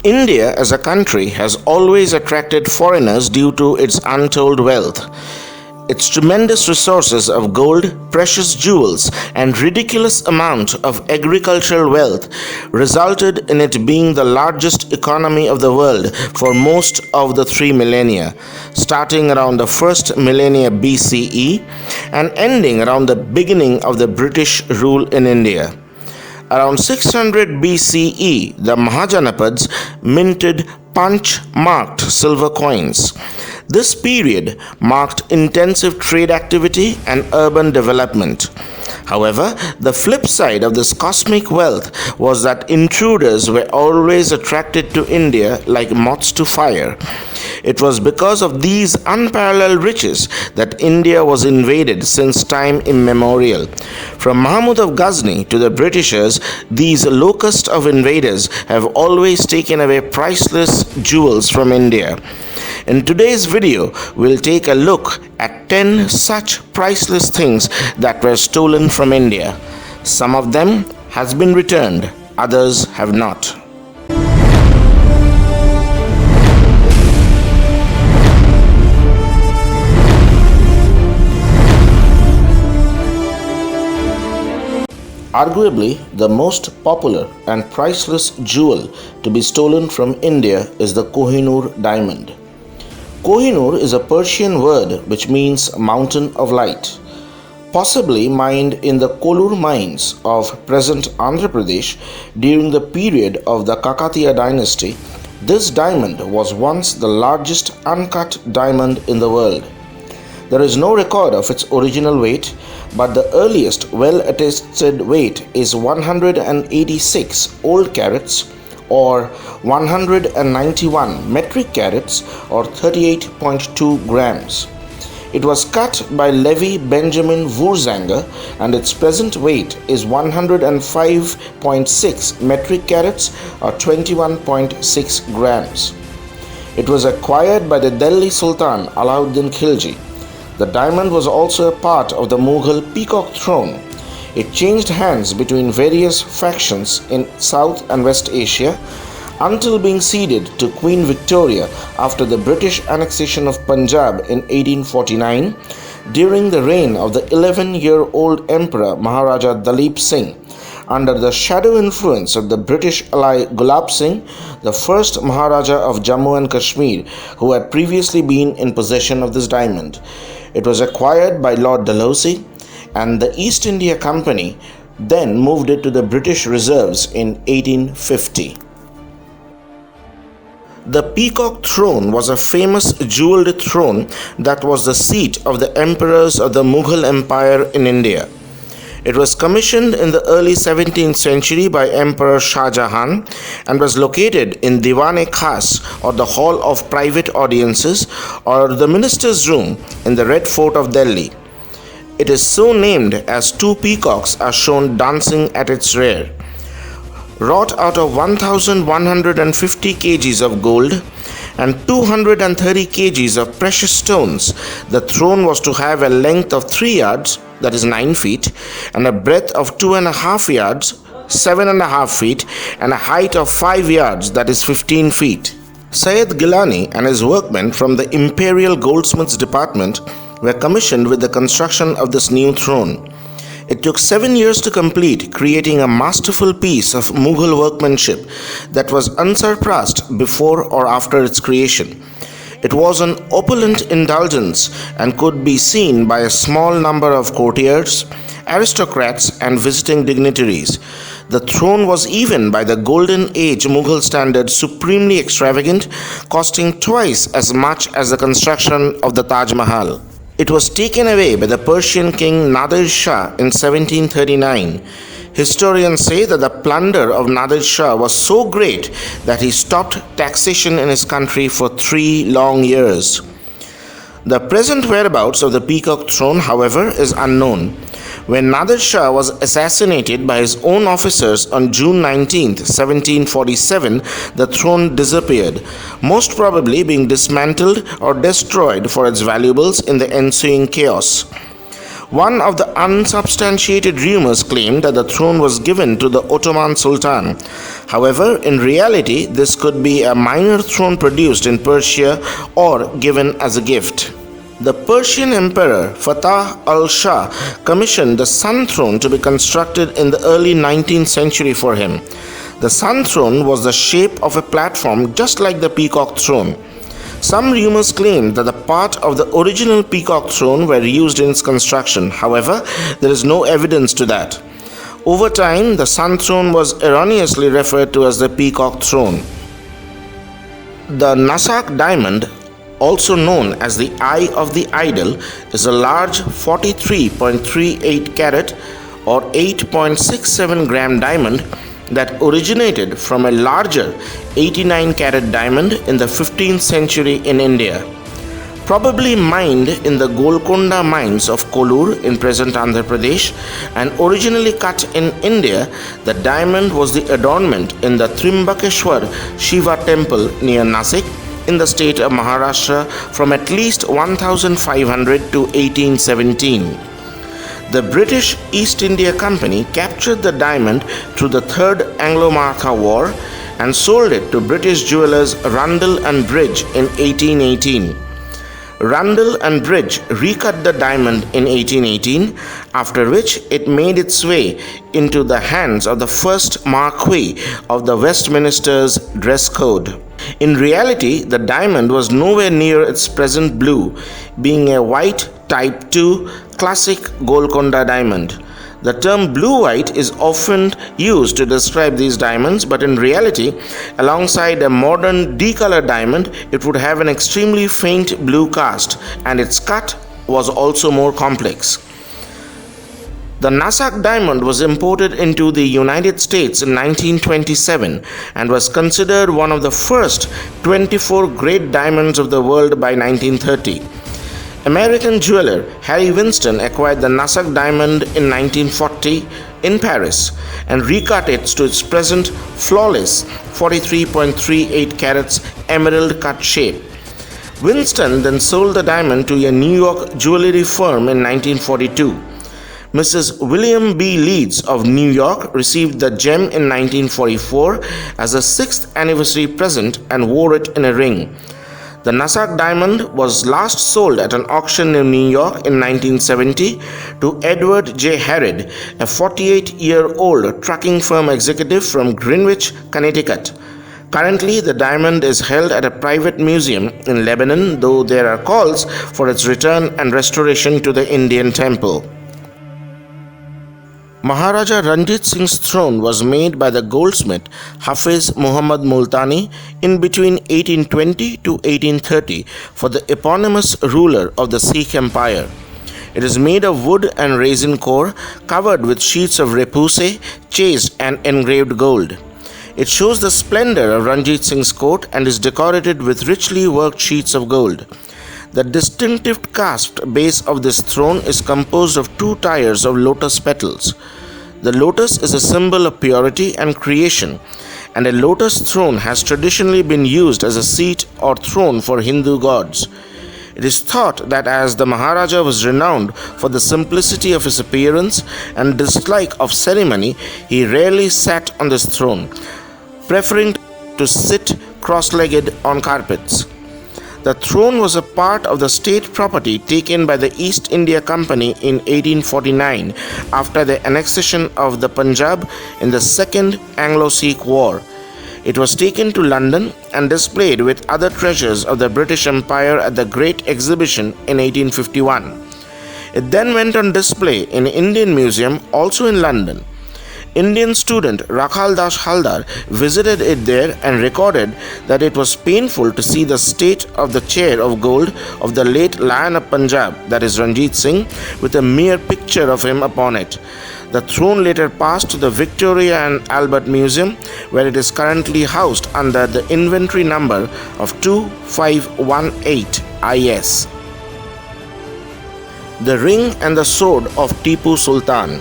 India as a country has always attracted foreigners due to its untold wealth. Its tremendous resources of gold, precious jewels, and ridiculous amount of agricultural wealth resulted in it being the largest economy of the world for most of the 3 millennia, starting around the first millennia BCE and ending around the beginning of the British rule in India. Around 600 BCE, the Mahajanapads minted punch-marked silver coins. This period marked intensive trade activity and urban development. However, the flip side of this cosmic wealth was that intruders were always attracted to India like moths to fire. It was because of these unparalleled riches that India was invaded since time immemorial. From Mahmud of Ghazni to the Britishers, these locusts of invaders have always taken away priceless jewels from India. In today's video, we'll take a look at 10 such priceless things that were stolen from India. Some of them has been returned, others have not. Arguably, the most popular and priceless jewel to be stolen from India is the Kohinoor Diamond. Kohinoor is a Persian word which means mountain of light. Possibly mined in the Kolur mines of present Andhra Pradesh during the period of the Kakatiya dynasty, this diamond was once the largest uncut diamond in the world. There is no record of its original weight, but the earliest well-attested weight is 186 old carats or 191 metric carats or 38.2 grams. It was cut by Levi Benjamin Wurzanger and its present weight is 105.6 metric carats or 21.6 grams. It was acquired by the Delhi Sultan Alauddin Khilji. The diamond was also a part of the Mughal Peacock Throne. It changed hands between various factions in South and West Asia until being ceded to Queen Victoria after the British annexation of Punjab in 1849 during the reign of the 11-year-old Emperor Maharaja Dalip Singh, under the shadow influence of the British ally Gulab Singh, the first Maharaja of Jammu and Kashmir, who had previously been in possession of this diamond. It was acquired by Lord Dalhousie, and the East India Company then moved it to the British reserves in 1850. The Peacock Throne was a famous jewelled throne that was the seat of the emperors of the Mughal Empire in India. It was commissioned in the early 17th century by Emperor Shah Jahan and was located in Diwan-e-Khas, or the Hall of Private Audiences, or the Minister's Room in the Red Fort of Delhi. It is so named as two peacocks are shown dancing at its rear. Wrought out of 1,150 kgs of gold and 230 kgs of precious stones, the throne was to have a length of 3 yards, that is 9 feet, and a breadth of 2.5 yards, 7.5 feet, and a height of 5 yards, that is 15 feet. Syed Gilani and his workmen from the Imperial Goldsmiths Department were commissioned with the construction of this new throne. It took 7 years to complete, creating a masterful piece of Mughal workmanship that was unsurpassed before or after its creation. It was an opulent indulgence and could be seen by a small number of courtiers, aristocrats, and visiting dignitaries. The throne was, even by the Golden Age Mughal standards, supremely extravagant, costing twice as much as the construction of the Taj Mahal. It was taken away by the Persian king Nadir Shah in 1739. Historians say that the plunder of Nadir Shah was so great that he stopped taxation in his country for 3 long years. The present whereabouts of the Peacock Throne, however, is unknown. When Nadir Shah was assassinated by his own officers on June 19, 1747, the throne disappeared, most probably being dismantled or destroyed for its valuables in the ensuing chaos. One of the unsubstantiated rumors claimed that the throne was given to the Ottoman Sultan. However, in reality, this could be a minor throne produced in Persia or given as a gift. The Persian Emperor Fatah al-Shah commissioned the Sun Throne to be constructed in the early 19th century for him. The Sun Throne was the shape of a platform just like the Peacock Throne. Some rumors claim that the part of the original Peacock Throne were used in its construction. However, there is no evidence to that. Over time, the Sun Throne was erroneously referred to as the Peacock Throne. The Nasak Diamond, also known as the Eye of the Idol, is a large 43.38 carat or 8.67 gram diamond that originated from a larger 89 carat diamond in the 15th century in India. Probably mined in the Golconda mines of Kollur in present Andhra Pradesh and originally cut in India, the diamond was the adornment in the Trimbakeshwar Shiva temple near Nasak in the state of Maharashtra from at least 1500 to 1817. The British East India Company captured the diamond through the Third Anglo-Martha War and sold it to British jewelers Rundell and Bridge in 1818. Rundell and Bridge recut the diamond in 1818, after which it made its way into the hands of the first Marquis of the Westminster's dress code. In reality, the diamond was nowhere near its present blue, being a white Type 2 classic Golconda diamond. The term blue-white is often used to describe these diamonds, but in reality, alongside a modern D-color diamond, it would have an extremely faint blue cast, and its cut was also more complex. The Nasak diamond was imported into the United States in 1927 and was considered one of the first 24 great diamonds of the world by 1930. American jeweler Harry Winston acquired the Nasak diamond in 1940 in Paris and recut it to its present flawless 43.38 carats emerald cut shape. Winston then sold the diamond to a New York jewelry firm in 1942. Mrs. William B. Leeds of New York received the gem in 1944 as a 6th anniversary present and wore it in a ring. The Nasak diamond was last sold at an auction in New York in 1970 to Edward J. Harrod, a 48-year-old trucking firm executive from Greenwich, Connecticut. Currently, the diamond is held at a private museum in Lebanon, though there are calls for its return and restoration to the Indian temple. Maharaja Ranjit Singh's throne was made by the goldsmith Hafiz Muhammad Multani in between 1820 to 1830 for the eponymous ruler of the Sikh Empire. It is made of wood and resin core covered with sheets of repousse, chased and engraved gold. It shows the splendor of Ranjit Singh's court and is decorated with richly worked sheets of gold. The distinctive clasped base of this throne is composed of 2 tiers of lotus petals. The lotus is a symbol of purity and creation, and a lotus throne has traditionally been used as a seat or throne for Hindu gods. It is thought that as the Maharaja was renowned for the simplicity of his appearance and dislike of ceremony, he rarely sat on this throne, preferring to sit cross-legged on carpets. The throne was a part of the state property taken by the East India Company in 1849 after the annexation of the Punjab in the Second Anglo-Sikh War. It was taken to London and displayed with other treasures of the British Empire at the Great Exhibition in 1851. It then went on display in Indian Museum, also in London. Indian student Rakhal Das Haldar visited it there and recorded that it was painful to see the state of the chair of gold of the late Lion of Punjab, that is Ranjit Singh, with a mere picture of him upon it. The throne later passed to the Victoria and Albert Museum, where it is currently housed under the inventory number of 2518 IS. The ring and the sword of Tipu Sultan.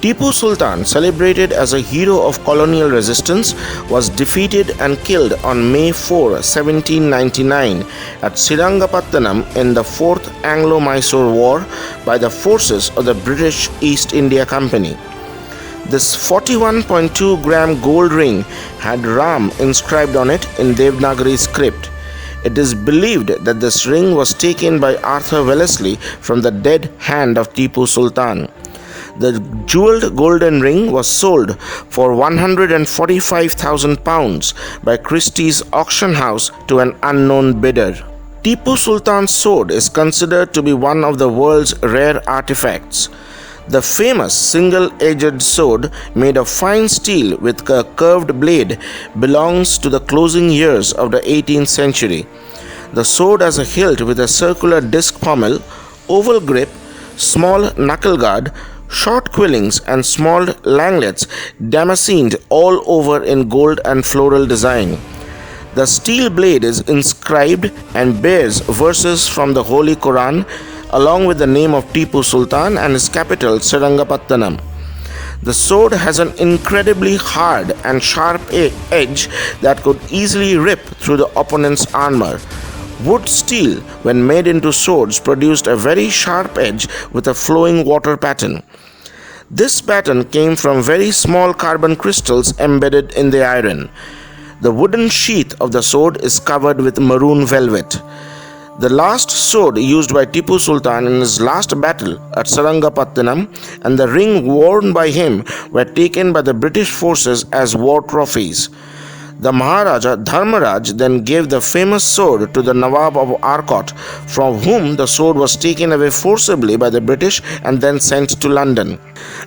Tipu Sultan, celebrated as a hero of colonial resistance, was defeated and killed on May 4, 1799 at Srirangapattanam in the Fourth Anglo-Mysore War by the forces of the British East India Company. This 41.2-gram gold ring had Ram inscribed on it in Devanagari script. It is believed that this ring was taken by Arthur Wellesley from the dead hand of Tipu Sultan. The jewelled golden ring was sold for £145,000 by Christie's auction house to an unknown bidder. Tipu Sultan's sword is considered to be one of the world's rare artifacts. The famous single-edged sword made of fine steel with a curved blade belongs to the closing years of the 18th century. The sword has a hilt with a circular disc pommel, oval grip, small knuckle guard, short quillings and small langlets damascened all over in gold and floral design. The steel blade is inscribed and bears verses from the Holy Quran along with the name of Tipu Sultan and his capital Srirangapattanam. The sword has an incredibly hard and sharp edge that could easily rip through the opponent's armor. Wood steel, when made into swords, produced a very sharp edge with a flowing water pattern. This pattern came from very small carbon crystals embedded in the iron. The wooden sheath of the sword is covered with maroon velvet. The last sword used by Tipu Sultan in his last battle at Srirangapattanam and the ring worn by him were taken by the British forces as war trophies. The Maharaja Dharmaraj then gave the famous sword to the Nawab of Arcot, from whom the sword was taken away forcibly by the British and then sent to London.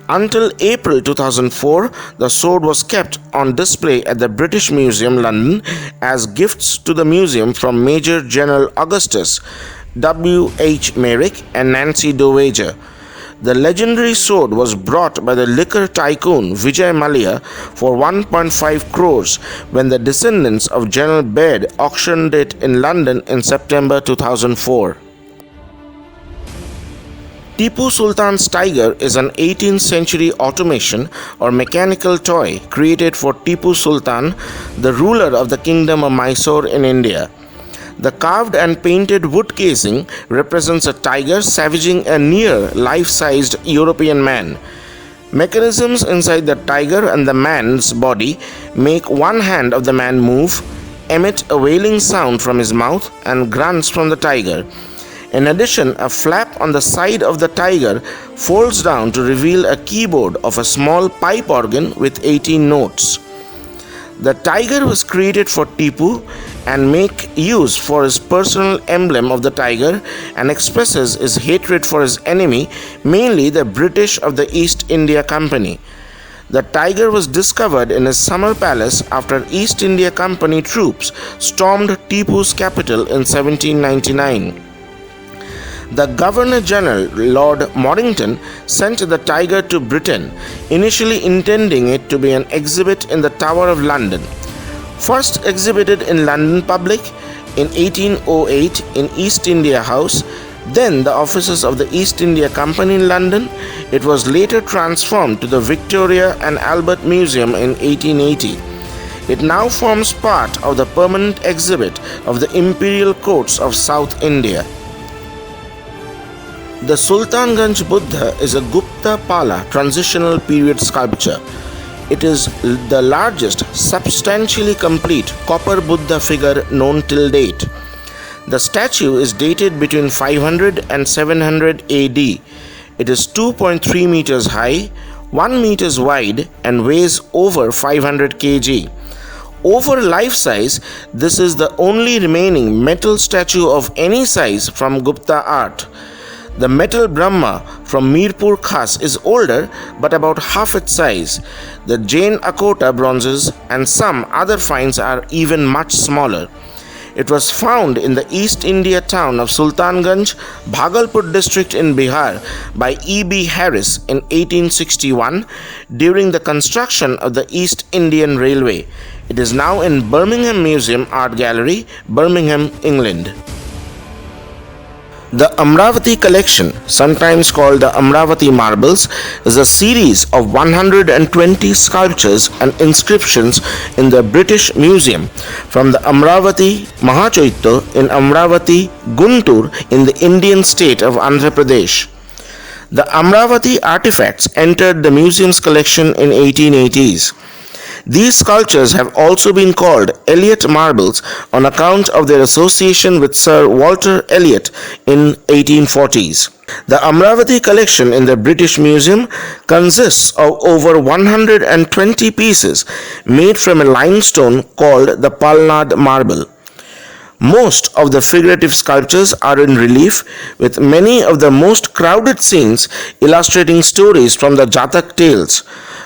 Until April 2004, the sword was kept on display at the British Museum, London, as gifts to the museum from Major General Augustus W. H. Merrick and Nancy Dowager. The legendary sword was brought by the liquor tycoon Vijay Mallya for 1.5 crores when the descendants of General Baird auctioned it in London in September 2004. Tipu Sultan's Tiger is an 18th century automation or mechanical toy created for Tipu Sultan, the ruler of the Kingdom of Mysore in India. The carved and painted wood casing represents a tiger savaging a near life-sized European man. Mechanisms inside the tiger and the man's body make one hand of the man move, emit a wailing sound from his mouth, and grunts from the tiger. In addition, a flap on the side of the tiger folds down to reveal a keyboard of a small pipe organ with 18 notes. The tiger was created for Tipu and make use for his personal emblem of the tiger and expresses his hatred for his enemy, mainly the British of the East India Company. The tiger was discovered in his summer palace after East India Company troops stormed Tipu's capital in 1799. The Governor-General, Lord Mornington, sent the tiger to Britain, initially intending it to be an exhibit in the Tower of London. First exhibited in London Public in 1808 in East India House, then the offices of the East India Company in London, it was later transformed to the Victoria and Albert Museum in 1880. It now forms part of the permanent exhibit of the Imperial Courts of South India. The Sultanganj Buddha is a Gupta Pala transitional period sculpture. It is the largest substantially complete copper Buddha figure known till date. The statue is dated between 500 and 700 AD. It is 2.3 meters high, 1 meters wide and weighs over 500 kg. Over life size, this is the only remaining metal statue of any size from Gupta art. The metal Brahma from Mirpur Khas is older but about half its size. The Jain Akota bronzes and some other finds are even much smaller. It was found in the East India town of Sultanganj, Bhagalpur district in Bihar by E.B. Harris in 1861 during the construction of the East Indian Railway. It is now in Birmingham Museum Art Gallery, Birmingham, England. The Amaravati Collection, sometimes called the Amaravati Marbles, is a series of 120 sculptures and inscriptions in the British Museum from the Amaravati Mahachaitya in Amaravati, Guntur in the Indian state of Andhra Pradesh. The Amravati artifacts entered the museum's collection in 1880s. These sculptures have also been called Elliot marbles on account of their association with Sir Walter Elliot in 1840s. The Amaravati collection in the British Museum consists of over 120 pieces made from a limestone called the Palnad marble. Most of the figurative sculptures are in relief, with many of the most crowded scenes illustrating stories from the Jatak tales,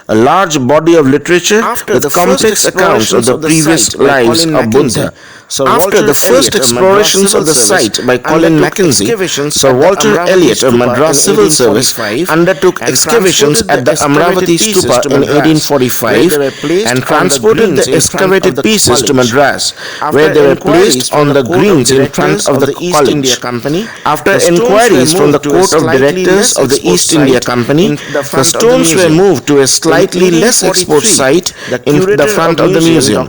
a large body of literature with complex accounts of the previous lives of Buddha. After the first explorations of the site by Colin Mackenzie, Sir Walter Elliot of Madras Civil Service undertook excavations at the Amravati Stupa in 1845 and transported the excavated pieces to Madras, where they were placed on the greens in front of the college. After inquiries from the Court of Directors of the East India Company, the stones were moved to a slightly less exposed site in the front of the museum.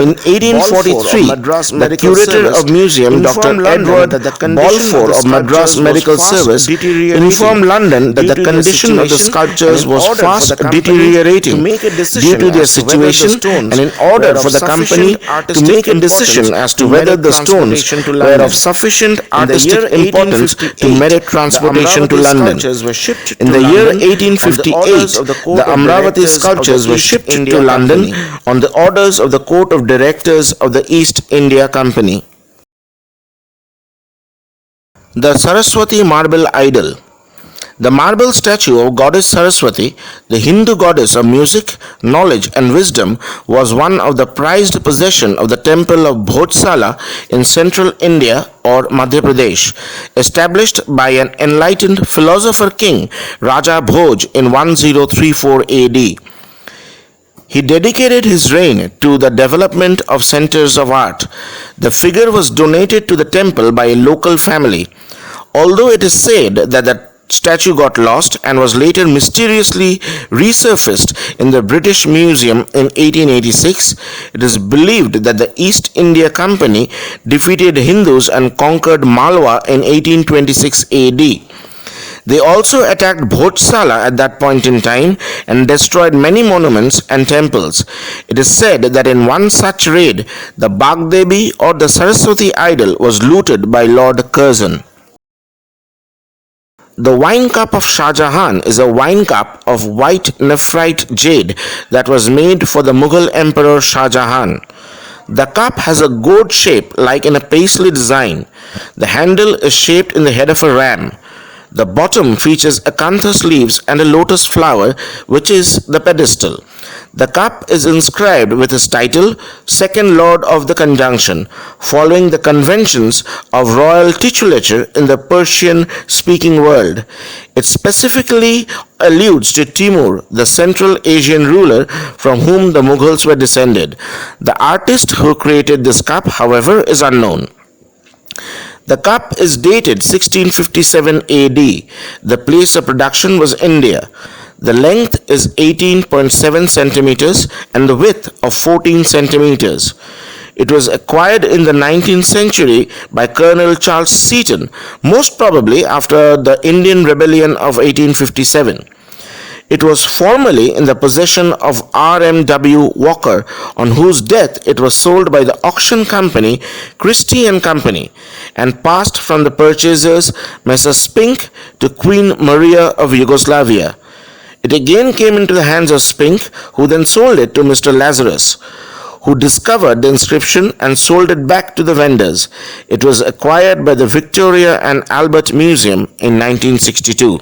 In 1843, the curator of museum, Dr. Edward Balfour of Madras Medical Service, informed London that the condition of the sculptures was fast deteriorating due to their situation, and in order for the company to make a decision as to whether the stones were of sufficient artistic importance to merit transportation to London. In the year 1858, the Amravati sculptures were shipped to London on the orders of the Court of Directors of the East India Company. The Saraswati Marble Idol. The marble statue of Goddess Saraswati, the Hindu goddess of music, knowledge and wisdom, was one of the prized possessions of the temple of Bhojsala in central India or Madhya Pradesh, established by an enlightened philosopher king Raja Bhoj in 1034 AD. He dedicated his reign to the development of centers of art. The figure was donated to the temple by a local family. Although it is said that the statue got lost and was later mysteriously resurfaced in the British Museum in 1886, it is believed that the East India Company defeated Hindus and conquered Malwa in 1826 AD. They also attacked Bhojsala at that point in time and destroyed many monuments and temples. It is said that in one such raid, the Bagdevi or the Saraswati idol was looted by Lord Curzon. The wine cup of Shah Jahan is a wine cup of white nephrite jade that was made for the Mughal Emperor Shah Jahan. The cup has a gourd shape like in a paisley design. The handle is shaped in the head of a ram. The bottom features acanthus leaves and a lotus flower, which is the pedestal. The cup is inscribed with his title, Second Lord of the Conjunction, following the conventions of royal titulature in the Persian-speaking world. It specifically alludes to Timur, the Central Asian ruler from whom the Mughals were descended. The artist who created this cup, however, is unknown. The cup is dated 1657 AD. The place of production was India. The length is 18.7 centimeters and the width of 14 centimeters. It was acquired in the 19th century by Colonel Charles Seton, most probably after the Indian Rebellion of 1857. It was formerly in the possession of R.M.W. Walker, on whose death it was sold by the auction company Christie and Company, and passed from the purchasers Messrs. Spink to Queen Maria of Yugoslavia. It again came into the hands of Spink, who then sold it to Mr. Lazarus, who discovered the inscription and sold it back to the vendors. It was acquired by the Victoria and Albert Museum in 1962.